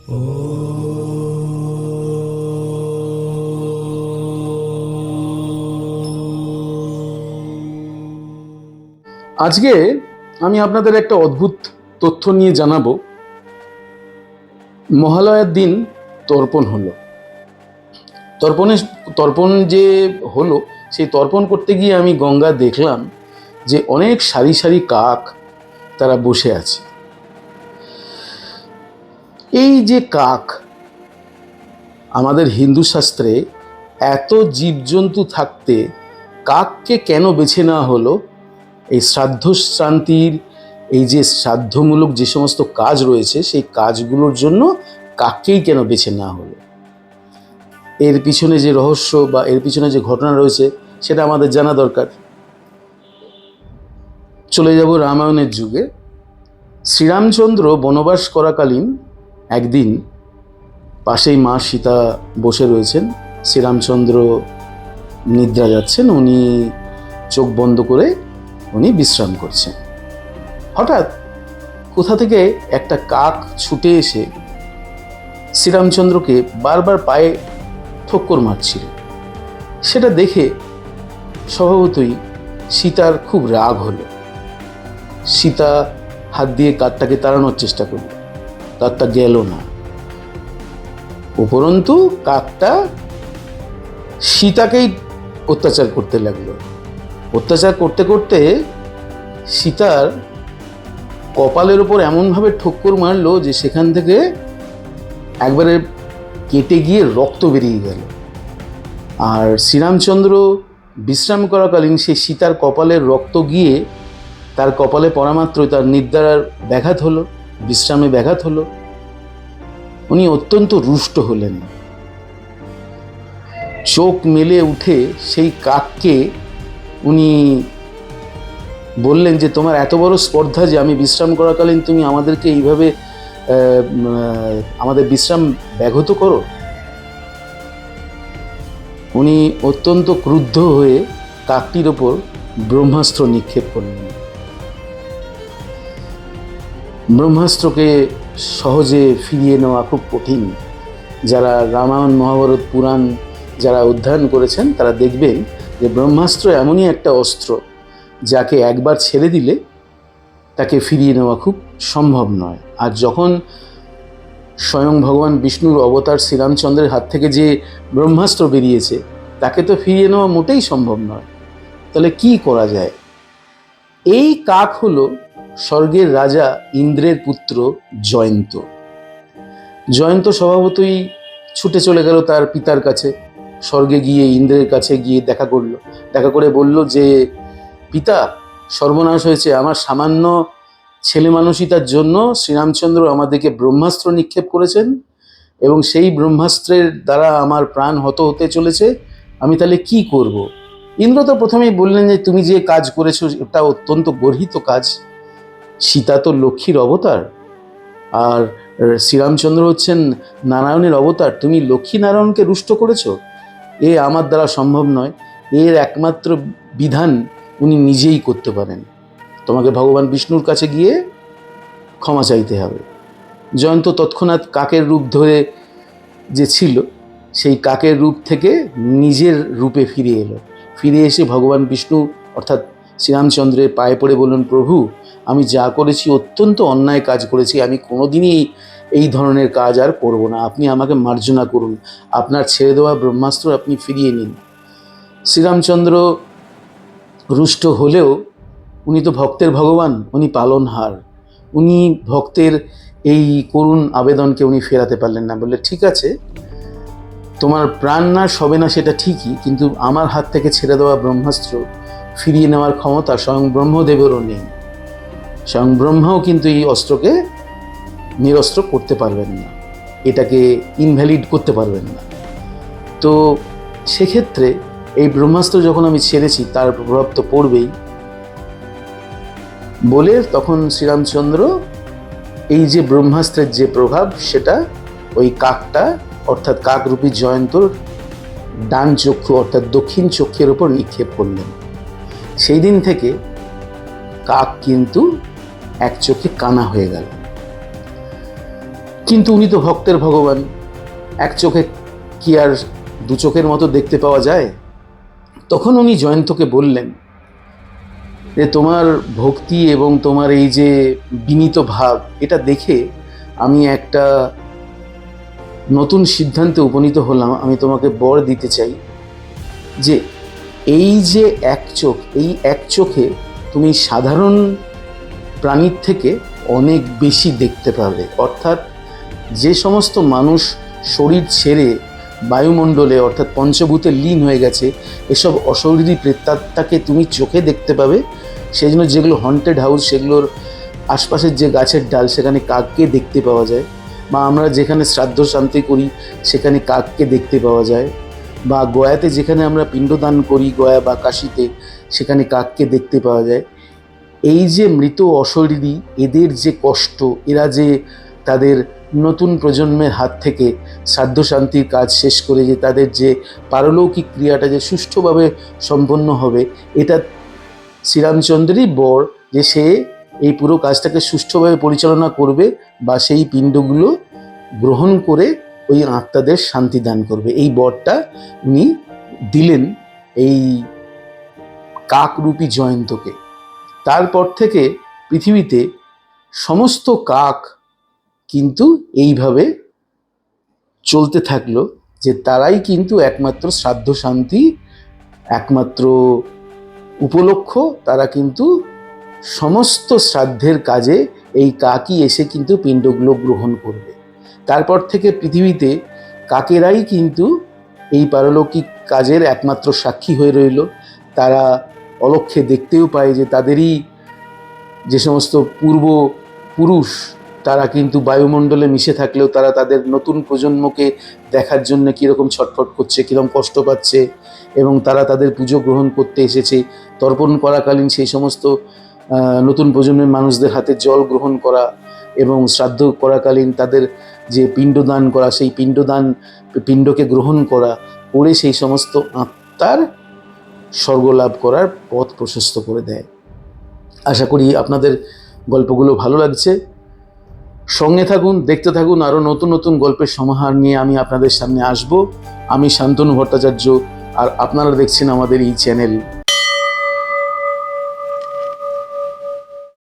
আজকে আমি আপনাদের একটা অদ্ভুত তথ্য নিয়ে জানাবো। মহালয়ার দিন তর্পণ হলো। তর্পণ যে হলো, সেই তর্পণ করতে গিয়ে আমি গঙ্গা দেখলাম যে অনেক সারি সারি কাক তারা বসে আছে। এই যে কাক, আমাদের হিন্দু শাস্ত্রে এত জীবজন্তু থাকতে কাককে কেন বেছে নেওয়া হলো? এই শ্রাদ্ধ শান্তির এই যে শ্রাদ্ধমূলক যে সমস্ত কাজ রয়েছে, সেই কাজগুলোর জন্য কাককেই কেন বেছে নেওয়া হলো? এর পিছনে যে রহস্য বা এর পিছনে যে ঘটনা রয়েছে সেটা আমাদের জানা দরকার। চলে যাব রামায়ণের যুগে। শ্রীরামচন্দ্র বনবাস করাকালীন একদিন পাশেই মা সীতা বসে রয়েছেন, শ্রীরামচন্দ্র নিদ্রা যাচ্ছেন, উনি চোখ বন্ধ করে উনি বিশ্রাম করছেন। হঠাৎ কোথা থেকে একটা কাক ছুটে এসে শ্রীরামচন্দ্রকে বারবার পায়ে ঠোক্কর মারছিল। সেটা দেখে স্বভাবতই সীতার খুব রাগ হলো। সীতা হাত দিয়ে কাকটাকে তাড়ানোর চেষ্টা করল, কাকটা গেল না। উপরন্তু কাকটা সীতাকেই অত্যাচার করতে লাগলো। অত্যাচার করতে করতে সীতার কপালের ওপর এমনভাবে ঠোক্কর মারলো যে সেখান থেকে একবারে কেটে গিয়ে রক্ত বেরিয়ে গেল। আর শ্রীরামচন্দ্র বিশ্রাম করাকালীন সেই সীতার কপালের রক্ত গিয়ে তার কপালে পড়া মাত্রই তার নিদ্রার ব্যাঘাত হলো, বিশ্রামে ব্যাঘাত হলো। উনি অত্যন্ত রুষ্ট হলেন। চোখ মেলে উঠে সেই কাককে উনি বললেন যে তোমার এত বড় স্পর্ধা যে আমি বিশ্রাম করাকালীন তুমি আমাদেরকে এইভাবে আমাদের বিশ্রাম ব্যাঘত করো। উনি অত্যন্ত ক্রুদ্ধ হয়ে কাকটির ওপর ব্রহ্মাস্ত্র নিক্ষেপ করলেন। ব্রহ্মাস্ত্রকে সহজে ফিরিয়ে নেওয়া খুব কঠিন। যারা রামায়ণ মহাভারত পুরাণ যারা অধ্যয়ন করেছেন তারা দেখবেন যে ব্রহ্মাস্ত্র এমনই একটা অস্ত্র যাকে একবার ছেড়ে দিলে তাকে ফিরিয়ে নেওয়া খুব সম্ভব নয়। আর যখন স্বয়ং ভগবান বিষ্ণুর অবতার শ্রীরামচন্দ্রের হাত থেকে যে ব্রহ্মাস্ত্র বেরিয়েছে তাকে তো ফিরিয়ে নেওয়া মোটেই সম্ভব নয়। তাহলে কি করা যায়? এই কাক হলো স্বর্গের রাজা ইন্দ্রের পুত্র জয়ন্ত। জয়ন্ত স্বভাবতই ছুটে চলে গেল তার পিতার কাছে। স্বর্গে গিয়ে ইন্দ্রের কাছে গিয়ে দেখা করে বলল যে পিতা, সর্বনাশ হয়েছে। আমার সামান্য ছেলে মানুষিতার জন্য শ্রীরামচন্দ্র আমাদেরকে ব্রহ্মাস্ত্র নিক্ষেপ করেছেন এবং সেই ব্রহ্মাস্ত্রের দ্বারা আমার প্রাণ হতে চলেছে। আমি তাহলে কি করব? ইন্দ্র তো প্রথমেই বললেন যে তুমি যে কাজ করেছো এটা অত্যন্ত গর্হিত কাজ। সীতা তো লক্ষ্মীর অবতার, আর শ্রীরামচন্দ্র হচ্ছেন নারায়ণের অবতার। তুমি লক্ষ্মী নারায়ণকে রুষ্ট করেছো, এ আমার দ্বারা সম্ভব নয়। এর একমাত্র বিধান উনি নিজেই করতে পারেন। তোমাকে ভগবান বিষ্ণুর কাছে গিয়ে ক্ষমা চাইতে হবে। জয়ন্ত তৎক্ষণাৎ কাকের রূপ ধরে যে ছিল সেই কাকের রূপ থেকে নিজের রূপে ফিরে এলো। ফিরে এসে ভগবান বিষ্ণু অর্থাৎ শ্রীরামচন্দ্রের পায়ে পড়ে বললেন, প্রভু, আমি যা করেছি অত্যন্ত অন্যায় কাজ করেছি। আমি কোনোদিনই এই ধরনের কাজ আর করব না। আপনি আমাকে মার্জনা করুন, আপনার ছেড়ে দেওয়া ব্রহ্মাস্ত্র আপনি ফিরিয়ে নিন। শ্রীরামচন্দ্র রুষ্ট হলেও উনি তো ভক্তের ভগবান, উনি পালনহার। উনি ভক্তের এই করুণ আবেদনকে উনি ফেরাতে পারলেন না। বললে, ঠিক আছে, তোমার প্রাণ নাশ হবে না সেটা ঠিকই, কিন্তু আমার হাত থেকে ছেড়ে দেওয়া ব্রহ্মাস্ত্র ফিরিয়ে নেওয়ার ক্ষমতা স্বয়ং ব্রহ্মদেবেরও নেই। স্বয়ং ব্রহ্মাও কিন্তু এই অস্ত্রকে নিরস্ত্র করতে পারবেন না, এটাকে ইনভ্যালিড করতে পারবেন না। তো সেক্ষেত্রে এই ব্রহ্মাস্ত্র যখন আমি ছেড়েছি তার প্রভাব তো পড়বেই বলে তখন শ্রীরামচন্দ্র এই যে ব্রহ্মাস্ত্রের যে প্রভাব সেটা ওই কাকটা অর্থাৎ কাকরূপী জয়ন্তর ডান চক্ষু অর্থাৎ দক্ষিণ চক্ষের ওপর নিক্ষেপ করলেন। সেই দিন থেকে কাক কিন্তু এক চোখে কানা হয়ে গেল। কিন্তু উনি তো ভক্তের ভগবান, এক চোখে কি আর দু চোখের মতো দেখতে পাওয়া যায়? তখন উনি জয়ন্তকে বললেন যে তোমার ভক্তি এবং তোমার এই যে বিনীত ভাব, এটা দেখে আমি একটা নতুন সিদ্ধান্তে উপনীত হলাম। আমি তোমাকে বর দিতে চাই যে এই যে এক চোখ, এই এক চোখে তুমি সাধারণ প্রাণীর থেকে অনেক বেশি দেখতে পাবে। অর্থাৎ যে সমস্ত মানুষ শরীর ছেড়ে বায়ুমণ্ডলে অর্থাৎ পঞ্চভূতে লীন হয়ে গেছে, এসব অশরীরী প্রেতাত্মাকে তুমি চোখে দেখতে পাবে। সেই জন্য যেগুলো হন্টেড হাউস, সেগুলোর আশপাশের যে গাছের ডাল, সেখানে কাককে দেখতে পাওয়া যায়। বা আমরা যেখানে শ্রাদ্ধ শান্তি করি, সেখানে কাককে দেখতে পাওয়া যায়। বা গয়াতে যেখানে আমরা পিণ্ডদান করি, গয়া বা কাশিতে, সেখানে কাককে দেখতে পাওয়া যায়। এই যে মৃত অশরীরী, এদের যে কষ্ট, এরা যে তাদের নতুন প্রজন্মের হাত থেকে শ্রাদ্ধ শান্তির কাজ শেষ করে যে তাদের যে পারলৌকিক ক্রিয়াটা যে সুষ্ঠুভাবে সম্পন্ন হবে, এটা শ্রীরামচন্দ্রেরই বর যে সে এই পুরো কাজটাকে সুষ্ঠুভাবে পরিচালনা করবে বা সেই পিণ্ডগুলো গ্রহণ করে ওই আত্মাদের শান্তি দান করবে। এই বরটা উনি দিলেন এই কাকরূপী জয়ন্তকে। তারপর থেকে পৃথিবীতে সমস্ত কাক কিন্তু এইভাবে চলতে থাকলো যে তারাই কিন্তু একমাত্র শ্রাদ্ধ শান্তি, একমাত্র উপলক্ষ। তারা কিন্তু সমস্ত শ্রাদ্ধের কাজে এই কাকই এসে কিন্তু পিণ্ডগুলো গ্রহণ করবে। তারপর থেকে পৃথিবীতে কাকেরাই কিন্তু এই পারলৌকিক কাজের একমাত্র সাক্ষী হয়ে রইল। তারা অলক্ষ্যে দেখতেও পায় যে তাদেরই যে সমস্ত পূর্বপুরুষ, তারা কিন্তু বায়ুমণ্ডলে মিশে থাকলেও তারা তাদের নতুন প্রজন্মকে দেখার জন্য কীরকম ছটফট করছে, কীরকম কষ্ট পাচ্ছে, এবং তারা তাদের পুজো গ্রহণ করতে এসেছে। তর্পণ করাকালীন সেই সমস্ত নতুন প্রজন্মের মানুষদের হাতে জল গ্রহণ করা এবং শ্রাদ্ধ করাকালীন তাদের যে পিণ্ডদান করা, সেই পিণ্ডকে গ্রহণ করে সেই সমস্ত আত্মার স্বর্গলাভ করার পথ প্রশস্ত করে দেয়। আশা করি আপনাদের গল্পগুলো ভালো লাগছে। সঙ্গে থাকুন, দেখতে থাকুন। আরও নতুন নতুন গল্পের সমাহার নিয়ে আমি আপনাদের সামনে আসব। আমি শান্তনু ভট্টাচার্য, আর আপনারা দেখছেন আমাদের এই চ্যানেল